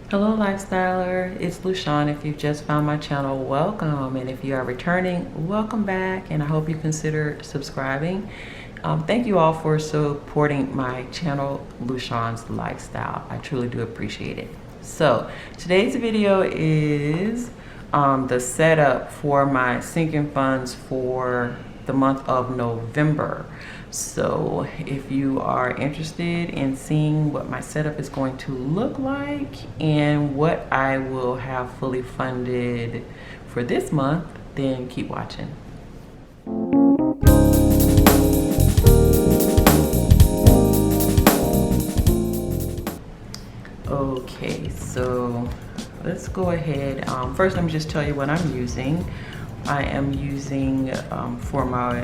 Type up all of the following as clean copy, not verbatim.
Hello Lifestyler, it's Lushawn. If you've just found my channel, welcome, and if you are returning, welcome back, and I hope you consider subscribing. Thank you all for supporting my channel, Lushawn's Lifestyle. I truly do appreciate it. So today's video is the setup for my sinking funds for the month of November. So if you are interested in seeing what my setup is going to look like and what I will have fully funded for this month, then keep watching. Okay, so let's go ahead. First, let me just tell you what I'm using. I am using for my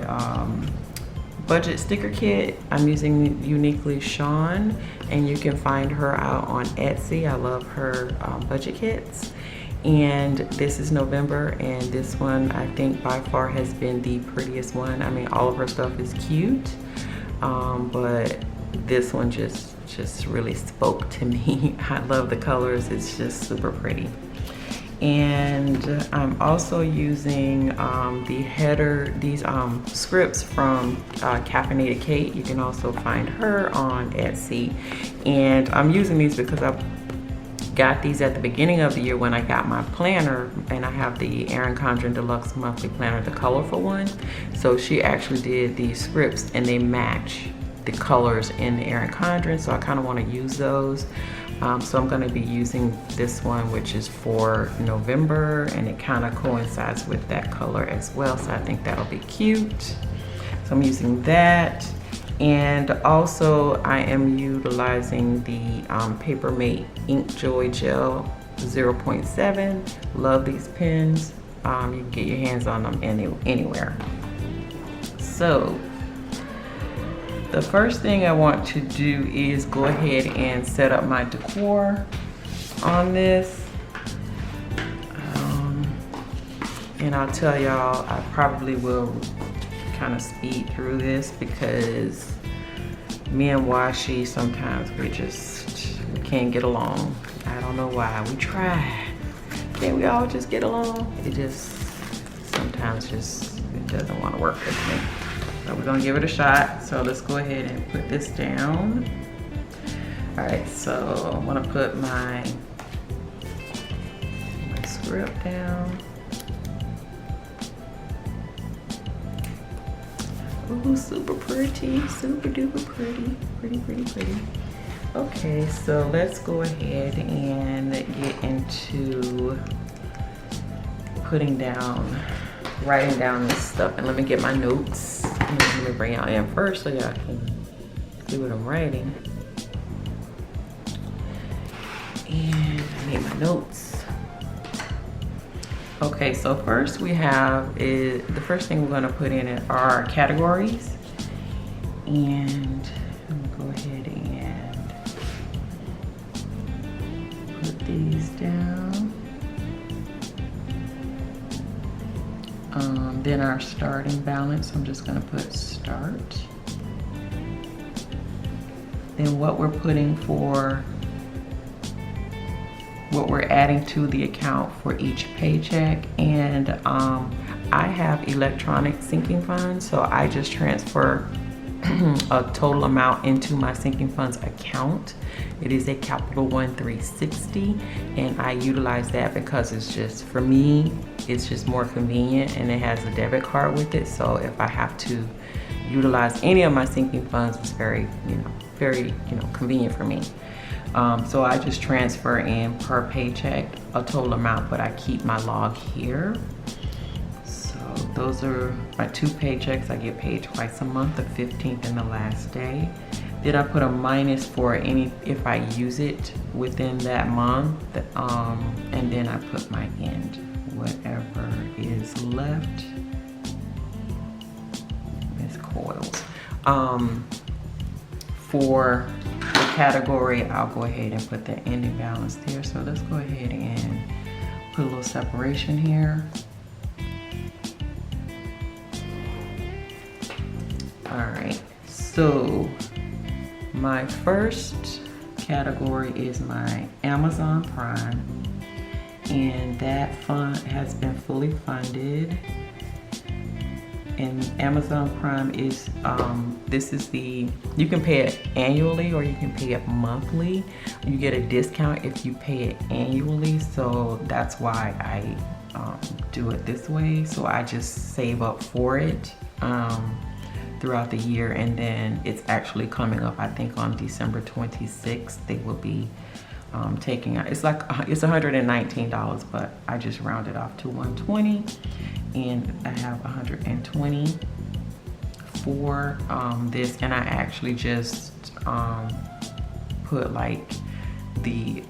budget sticker kit, I'm using Uniquely Lushawn, and you can find her out on Etsy. I love her budget kits. And this is November, and this one I think by far has been the prettiest one. I mean, all of her stuff is cute, but this one just really spoke to me. I love the colors, it's just super pretty. And I'm also using these scripts from Caffeinated Kate. You can also find her on Etsy. And I'm using these because I got these at the beginning of the year when I got my planner, and I have the Erin Condren Deluxe monthly planner, the colorful one. So she actually did these scripts and they match the colors in the Erin Condren, so I kind of want to use those. So I'm going to be using this one, which is for November, and it kind of coincides with that color as well, so I think that'll be cute. So I'm using that, and also I am utilizing the Paper Mate Ink Joy Gel 0.7. Love these pens. You can get your hands on them anywhere. So the first thing I want to do is go ahead and set up my decor on this. And I'll tell y'all, I probably will kind of speed through this because me and Washi, sometimes we can't get along. I don't know why. We try. Can't we all just get along? It just, sometimes it doesn't want to work with me. So we're gonna give it a shot. So let's go ahead and put this down. All right, so I'm gonna put my script down. Ooh, super pretty, super duper pretty, pretty. Okay, so let's go ahead and get into writing down this stuff. And let me get my notes. Let me bring y'all in first so y'all can see what I'm writing. And I made my notes. Okay, so first we have the first thing we're gonna put in it are our categories. And I'm gonna go ahead and put these down. Then our starting balance, I'm just gonna put start. Then what we're putting for, what we're adding to the account for each paycheck. And I have electronic sinking funds, so I just transfer a total amount into my sinking funds account. It is a Capital One 360, and I utilize that because it's just, for me, it's just more convenient, and it has a debit card with it. So if I have to utilize any of my sinking funds, it's very convenient for me. So I just transfer in per paycheck a total amount, but I keep my log here. So those are my 2 paychecks. I get paid twice a month, the 15th and the last day. Then I put a minus for if I use it within that month, and then I put my end, whatever is left is coils. For the category, I'll go ahead and put the ending balance there. So let's go ahead and put a little separation here. All right, so my first category is my Amazon Prime, and that fund has been fully funded. And Amazon Prime is, you can pay it annually or you can pay it monthly. You get a discount if you pay it annually, so that's why I do it this way. So I just save up for it throughout the year, and then it's actually coming up, I think on December 26th, they will be taking out, it's $119, but I just rounded off to 120, and I have 120 for this, and I actually just put like the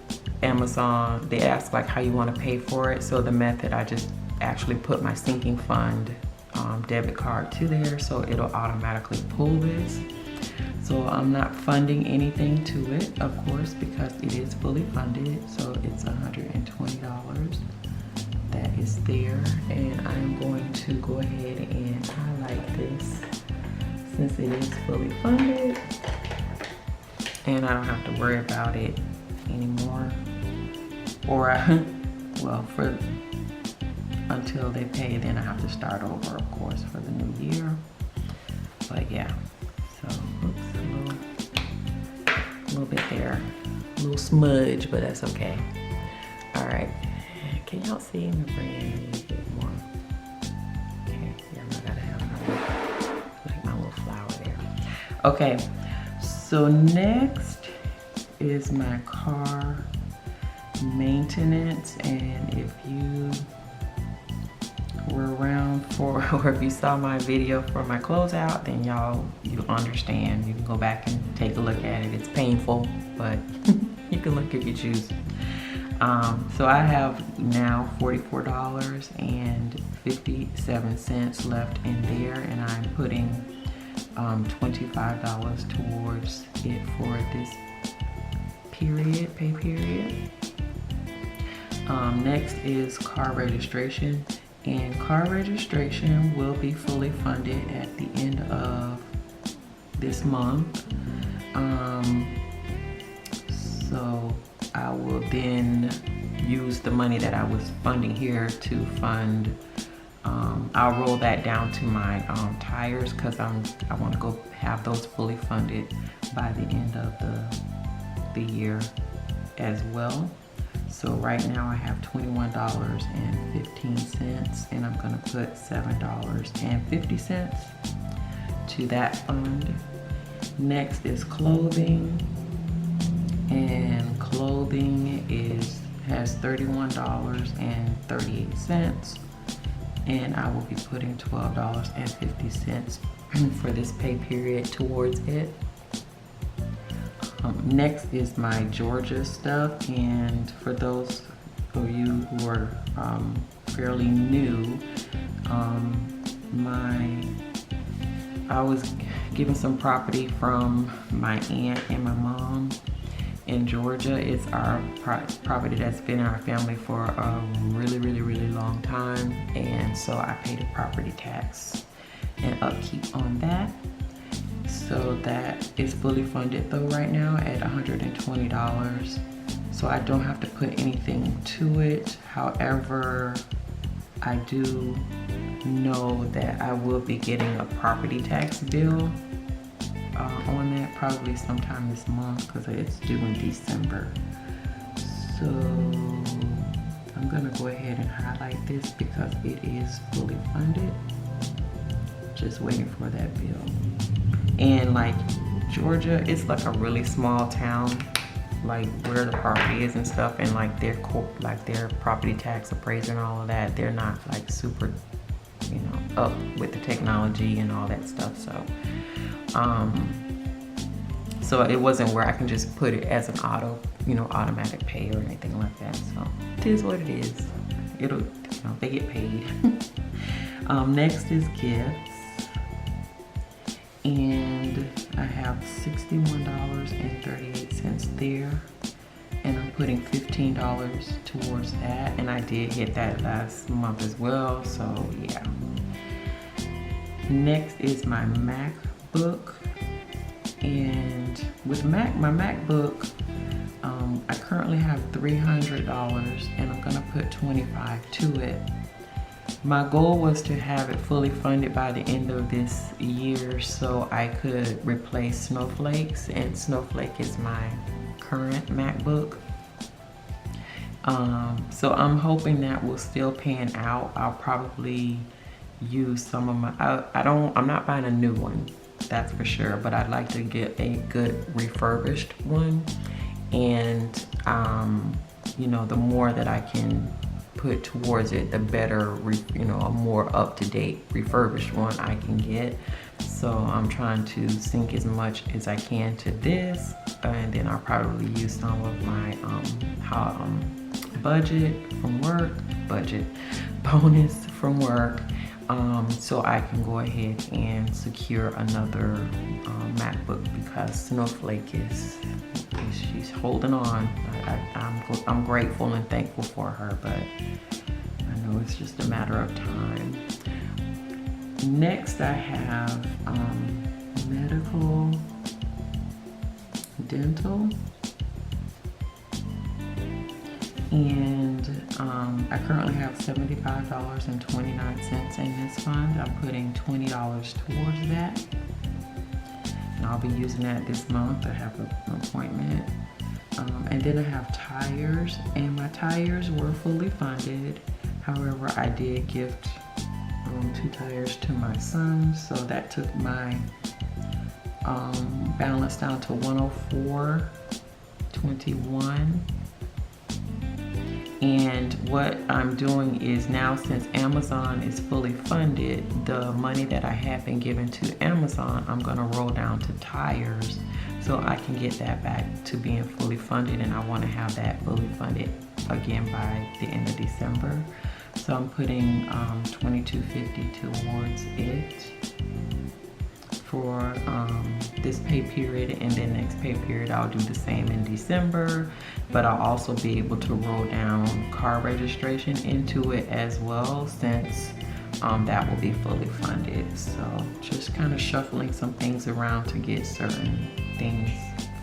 Amazon, they ask like how you want to pay for it, so the method, I just actually put my sinking fund debit card to there, so it'll automatically pull this. So I'm not funding anything to it, of course, because it is fully funded. So it's $120 that is there, and I'm going to go ahead and highlight this since it is fully funded, and I don't have to worry about it anymore, or well, until they pay, then I have to start over, of course, for the new year. But yeah, so oops, a little bit there, a little smudge, but that's okay. All right, can y'all see? Let me bring it in a little bit more. Okay, yeah, I gotta have like my little flower there. Okay, so next is my car maintenance, and if you were around for, or if you saw my video for my closeout, then you understand. You can go back and take a look at it. It's painful, but you can look if you choose. So I have now $44.57 left in there, and I'm putting $25 towards it for this pay period. Next is car registration, and car registration will be fully funded at the end of this month. So I will then use the money that I was funding here to fund, I'll roll that down to my tires, because I want to go have those fully funded by the end of the year as well. So right now I have $21.15, and I'm gonna put $7.50 to that fund. Next is clothing, and clothing has $31.38, and I will be putting $12.50 for this pay period towards it. Next is my Georgia stuff, and for those of you who are fairly new, I was given some property from my aunt and my mom in Georgia. It's our property that's been in our family for a really, really, really long time, and so I paid a property tax and upkeep on that. So that is fully funded though right now at $120. So I don't have to put anything to it. However, I do know that I will be getting a property tax bill on that probably sometime this month, because it's due in December. So I'm gonna go ahead and highlight this because it is fully funded. Just waiting for that bill. And like Georgia, it's like a really small town, like where the property is and stuff, and like their property tax appraiser and all of that, they're not like super, you know, up with the technology and all that stuff. So it wasn't where I can just put it as an automatic pay or anything like that. So it is what it is. They get paid. Next is gifts. And I have $61.38 there, and I'm putting $15 towards that, and I did hit that last month as well, so yeah. Next is my MacBook, and with my MacBook, I currently have $300 and I'm gonna put $25 to it. My goal was to have it fully funded by the end of this year so I could replace Snowflakes, and Snowflake is my current MacBook. So I'm hoping that will still pan out. I'll probably use some of my, I'm not buying a new one, that's for sure, but I'd like to get a good refurbished one. And you know, the more that I can put towards it, the better, you know, a more up-to-date refurbished one I can get. So I'm trying to sink as much as I can to this, and then I'll probably use some of my budget bonus from work, so I can go ahead and secure another MacBook, because Snowflake she's holding on. I'm grateful and thankful for her, but I know it's just a matter of time. Next, I have medical, dental, and I currently have $75.29 in this fund. I'm putting $20 towards that, and I'll be using that this month. I have an appointment. And then I have tires, and my tires were fully funded. However, I did gift 2 tires to my son, so that took my balance down to $104.21. And what I'm doing is now, since Amazon is fully funded, the money that I have been given to Amazon, I'm gonna roll down to tires so I can get that back to being fully funded, and I wanna have that fully funded again by the end of December. So I'm putting $22.50 towards it for this pay period, and then next pay period I'll do the same in December, but I'll also be able to roll down car registration into it as well, since that will be fully funded. So just kind of shuffling some things around to get certain things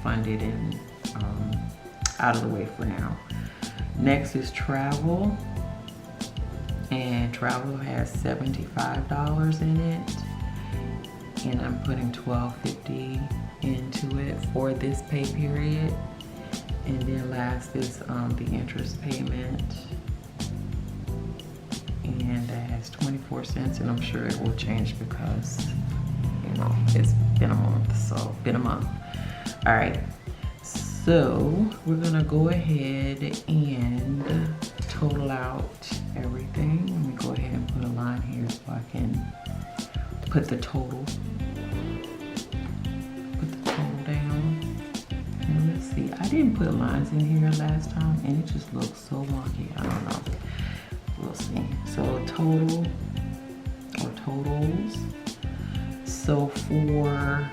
funded and out of the way for now. Next is travel, and travel has $75 in it, and I'm putting $12.50 into it for this pay period. And then last is the interest payment, and that has 24 cents, and I'm sure it will change because, you know, it's been a month, All right, so we're gonna go ahead and total out everything. Let me go ahead and put a line here so I can put the total down. And let's see, I didn't put lines in here last time and it just looks so wonky. I don't know. We'll see. So total, or totals. So for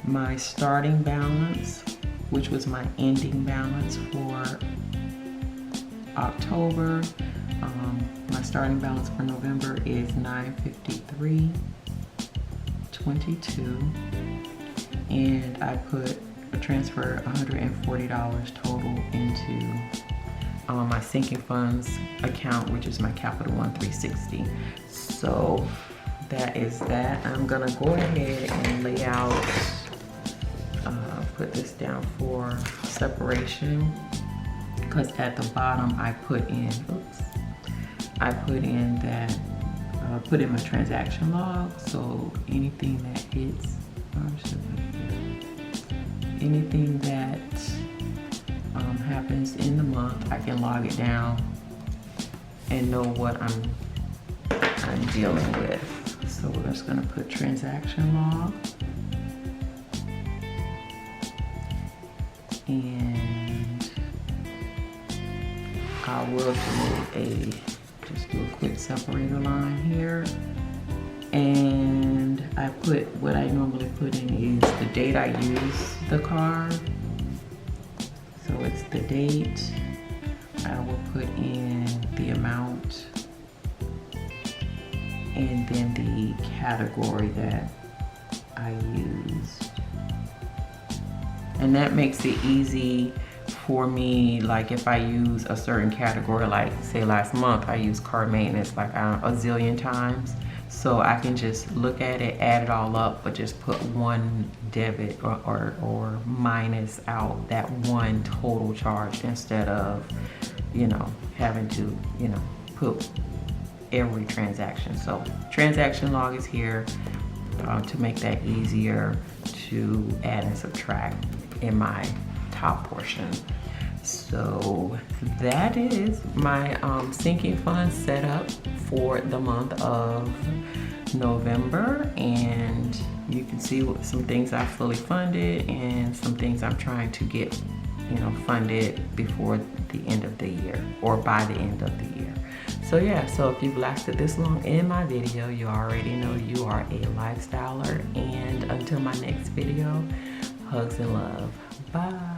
my starting balance, which was my ending balance for October, my starting balance for November is $953.22, and I put a transfer $140 total into my sinking funds account, which is my Capital One 360. So that is that. I'm gonna go ahead and lay out, put this down for separation, because at the bottom I put in, put in my transaction log. So anything that hits, anything that happens in the month, I can log it down and know what I'm dealing with. So we're just gonna put transaction log, and I will just do a quick separator line here. And I put, what I normally put in is the date I use the card. So it's the date. I will put in the amount, and then the category that I use. And that makes it easy for me, like if I use a certain category, like say last month I used car maintenance like a zillion times. So I can just look at it, add it all up, but just put one debit or minus out that one total charge instead of, you know, having to, you know, put every transaction. So transaction log is here to make that easier to add and subtract in my top portion. So that is my sinking fund setup for the month of November, and you can see some things I fully funded and some things I'm trying to get, you know, funded before the end of the year or by the end of the year. So yeah, so if you've lasted this long in my video, you already know you are a lifestyler, and until my next video, hugs and love. Bye.